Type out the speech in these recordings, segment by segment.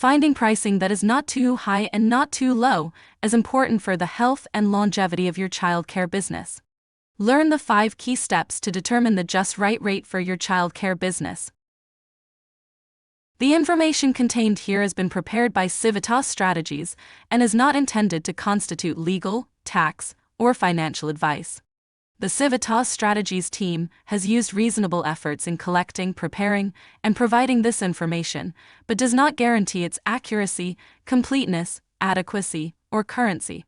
Finding pricing that is not too high and not too low is important for the health and longevity of your childcare business. Learn the 5 key steps to determine the just right rate for your childcare business. The information contained here has been prepared by Civitas Strategies and is not intended to constitute legal, tax, or financial advice. The Civitas Strategies team has used reasonable efforts in collecting, preparing, and providing this information, but does not guarantee its accuracy, completeness, adequacy, or currency.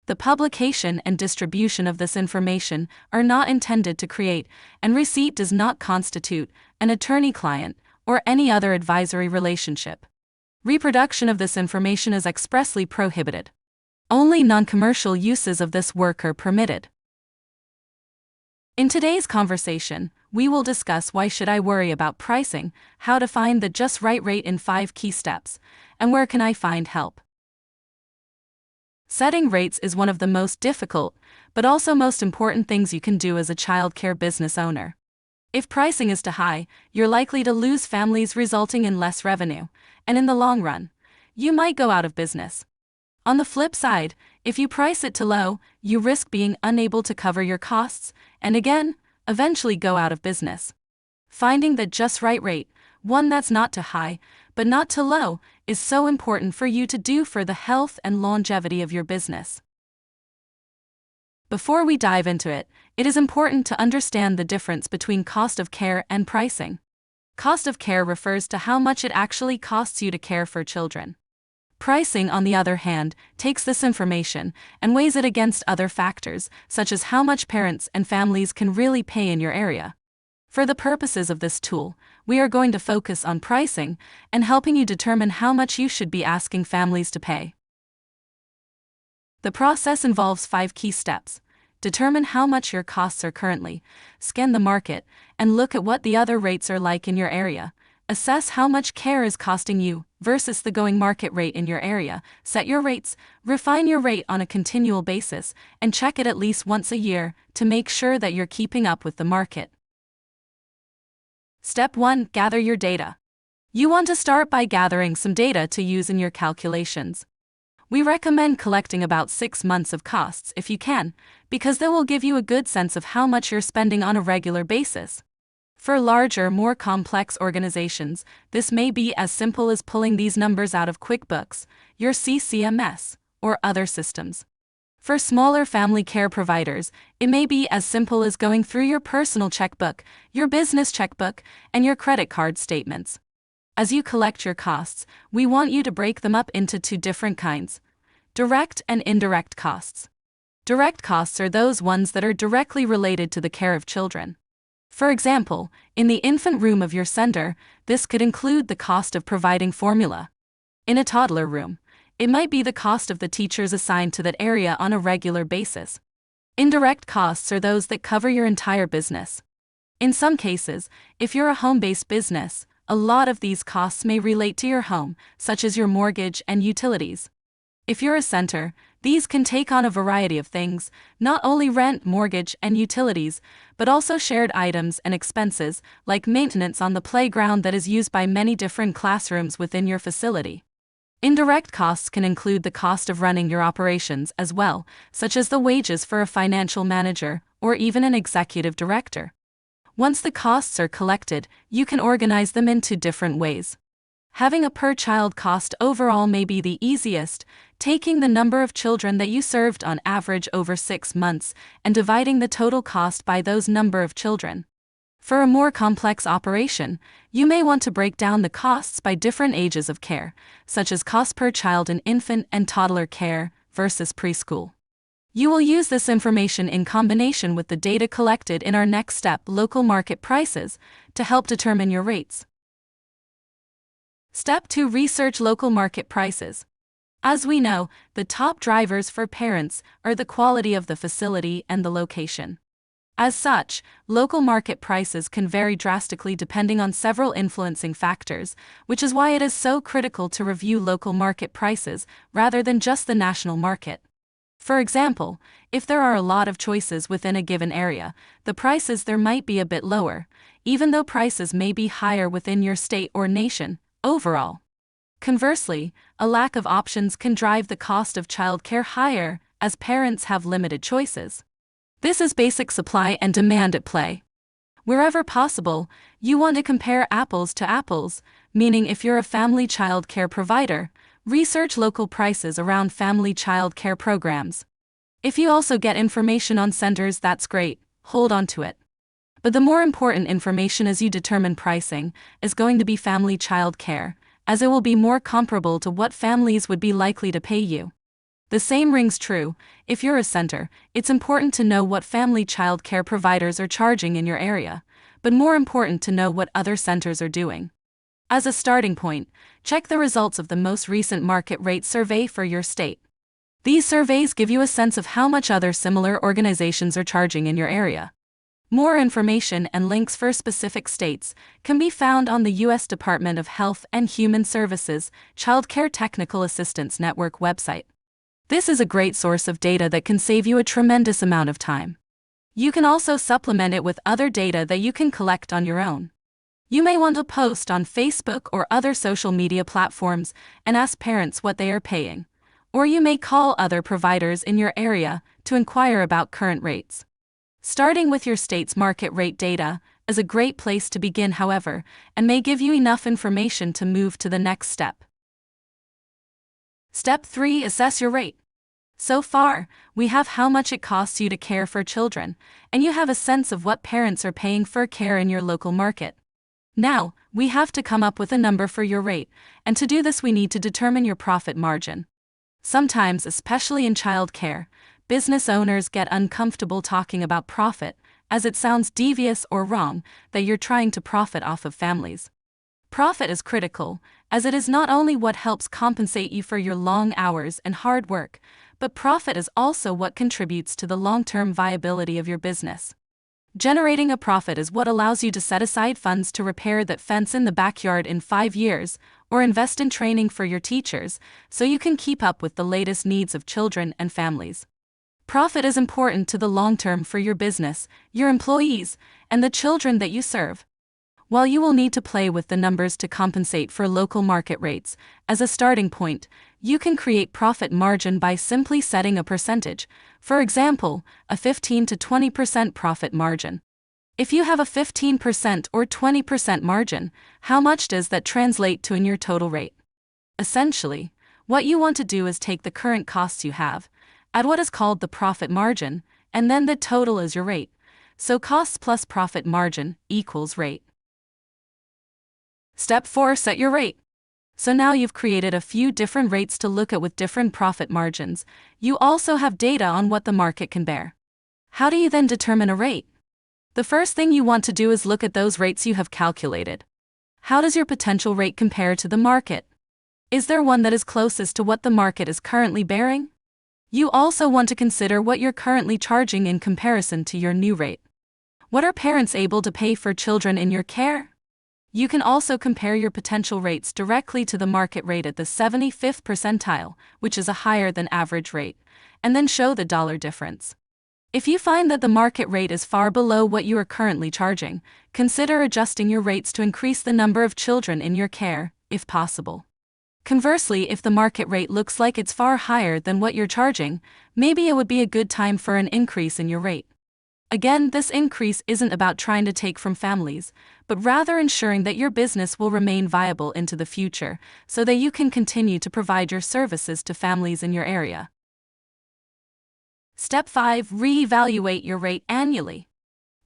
The publication and distribution of this information are not intended to create, and receipt does not constitute, an attorney-client, or any other advisory relationship. Reproduction of this information is expressly prohibited. Only non-commercial uses of this work are permitted. In today's conversation, we will discuss why should I worry about pricing, how to find the just right rate in 5 key steps, and where can I find help. Setting rates is one of the most difficult, but also most important things you can do as a childcare business owner. If pricing is too high, you're likely to lose families, resulting in less revenue, and in the long run, you might go out of business. On the flip side, if you price it too low, you risk being unable to cover your costs, and again, eventually go out of business. Finding the just right rate, one that's not too high, but not too low, is so important for you to do for the health and longevity of your business. Before we dive into it, it is important to understand the difference between cost of care and pricing. Cost of care refers to how much it actually costs you to care for children. Pricing, on the other hand, takes this information and weighs it against other factors, such as how much parents and families can really pay in your area. For the purposes of this tool, we are going to focus on pricing and helping you determine how much you should be asking families to pay. The process involves 5 key steps. Determine how much your costs are currently, scan the market, and look at what the other rates are like in your area. Assess how much care is costing you versus the going market rate in your area. Set your rates, refine your rate on a continual basis, and check it at least once a year to make sure that you're keeping up with the market. Step 1. Gather your data. You want to start by gathering some data to use in your calculations. We recommend collecting about 6 months of costs if you can, because they will give you a good sense of how much you're spending on a regular basis. For larger, more complex organizations, this may be as simple as pulling these numbers out of QuickBooks, your CCMS, or other systems. For smaller family care providers, it may be as simple as going through your personal checkbook, your business checkbook, and your credit card statements. As you collect your costs, we want you to break them up into 2 different kinds: direct and indirect costs. Direct costs are those ones that are directly related to the care of children. For example, in the infant room of your center, this could include the cost of providing formula. In a toddler room, it might be the cost of the teachers assigned to that area on a regular basis. Indirect costs are those that cover your entire business. In some cases, if you're a home-based business, a lot of these costs may relate to your home, such as your mortgage and utilities. If you're a center, these can take on a variety of things, not only rent, mortgage, and utilities, but also shared items and expenses, like maintenance on the playground that is used by many different classrooms within your facility. Indirect costs can include the cost of running your operations as well, such as the wages for a financial manager or even an executive director. Once the costs are collected, you can organize them into different ways. Having a per-child cost overall may be the easiest, taking the number of children that you served on average over 6 months and dividing the total cost by those number of children. For a more complex operation, you may want to break down the costs by different ages of care, such as cost per child in infant and toddler care versus preschool. You will use this information in combination with the data collected in our next step, local market prices, to help determine your rates. Step 2. Research local market prices. As we know, the top drivers for parents are the quality of the facility and the location. As such, local market prices can vary drastically depending on several influencing factors, which is why it is so critical to review local market prices rather than just the national market. For example, if there are a lot of choices within a given area, the prices there might be a bit lower, even though prices may be higher within your state or nation. Overall, Conversely, a lack of options can drive the cost of childcare higher, as parents have limited choices. This is basic supply and demand at play. Wherever possible, you want to compare apples to apples, meaning if you're a family child care provider, research local prices around family child care programs. If you also get information on centers, that's great, hold on to it. But the more important information as you determine pricing is going to be family child care, as it will be more comparable to what families would be likely to pay you. The same rings true, if you're a center, it's important to know what family child care providers are charging in your area, but more important to know what other centers are doing. As a starting point, check the results of the most recent market rate survey for your state. These surveys give you a sense of how much other similar organizations are charging in your area. More information and links for specific states can be found on the U.S. Department of Health and Human Services Child Care Technical Assistance Network website. This is a great source of data that can save you a tremendous amount of time. You can also supplement it with other data that you can collect on your own. You may want to post on Facebook or other social media platforms and ask parents what they are paying. Or you may call other providers in your area to inquire about current rates. Starting with your state's market rate data is a great place to begin, however, and may give you enough information to move to the next step. Step 3. Assess your rate. So far, we have how much it costs you to care for children, and you have a sense of what parents are paying for care in your local market. Now, we have to come up with a number for your rate, and to do this we need to determine your profit margin. Sometimes, especially in child care, business owners get uncomfortable talking about profit, as it sounds devious or wrong that you're trying to profit off of families. Profit is critical, as it is not only what helps compensate you for your long hours and hard work, but profit is also what contributes to the long-term viability of your business. Generating a profit is what allows you to set aside funds to repair that fence in the backyard in 5 years, or invest in training for your teachers, so you can keep up with the latest needs of children and families. Profit is important to the long term for your business, your employees, and the children that you serve. While you will need to play with the numbers to compensate for local market rates, as a starting point, you can create profit margin by simply setting a percentage, for example, a 15 to 20% profit margin. If you have a 15% or 20% margin, how much does that translate to in your total rate? Essentially, what you want to do is take the current costs you have, add what is called the profit margin, and then the total is your rate. So costs plus profit margin equals rate. Step 4. Set your rate. So now you've created a few different rates to look at with different profit margins. You also have data on what the market can bear. How do you then determine a rate? The first thing you want to do is look at those rates you have calculated. How does your potential rate compare to the market? Is there one that is closest to what the market is currently bearing? You also want to consider what you're currently charging in comparison to your new rate. What are parents able to pay for children in your care? You can also compare your potential rates directly to the market rate at the 75th percentile, which is a higher than average rate, and then show the dollar difference. If you find that the market rate is far below what you are currently charging, consider adjusting your rates to increase the number of children in your care, if possible. Conversely, if the market rate looks like it's far higher than what you're charging, maybe it would be a good time for an increase in your rate. Again, this increase isn't about trying to take from families, but rather ensuring that your business will remain viable into the future, so that you can continue to provide your services to families in your area. Step 5. Reevaluate your rate annually.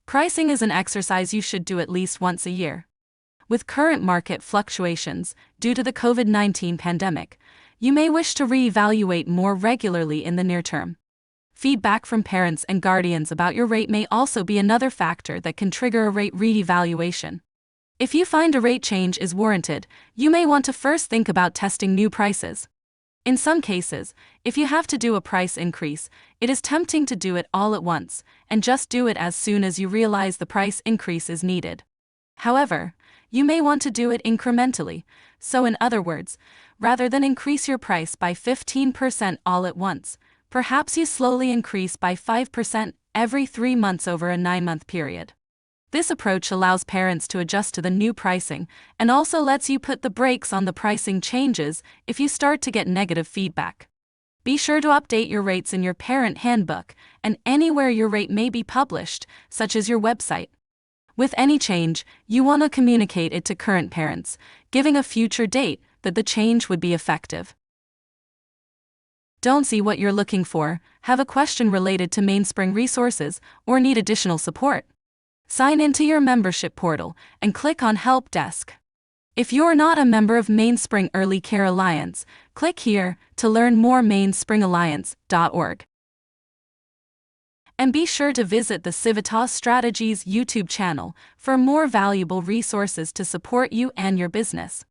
Pricing is an exercise you should do at least once a year. With current market fluctuations, due to the COVID-19 pandemic, you may wish to reevaluate more regularly in the near term. Feedback from parents and guardians about your rate may also be another factor that can trigger a rate reevaluation. If you find a rate change is warranted, you may want to first think about testing new prices. In some cases, if you have to do a price increase, it is tempting to do it all at once, and just do it as soon as you realize the price increase is needed. However, you may want to do it incrementally, so in other words, rather than increase your price by 15% all at once, perhaps you slowly increase by 5% every 3 months over a 9-month period. This approach allows parents to adjust to the new pricing and also lets you put the brakes on the pricing changes if you start to get negative feedback. Be sure to update your rates in your parent handbook and anywhere your rate may be published, such as your website. With any change, you want to communicate it to current parents, giving a future date that the change would be effective. Don't see what you're looking for, have a question related to Mainspring resources, or need additional support? Sign into your membership portal and click on Help Desk. If you're not a member of Mainspring Early Care Alliance, click here to learn more mainspringalliance.org. And be sure to visit the Civitas Strategies YouTube channel for more valuable resources to support you and your business.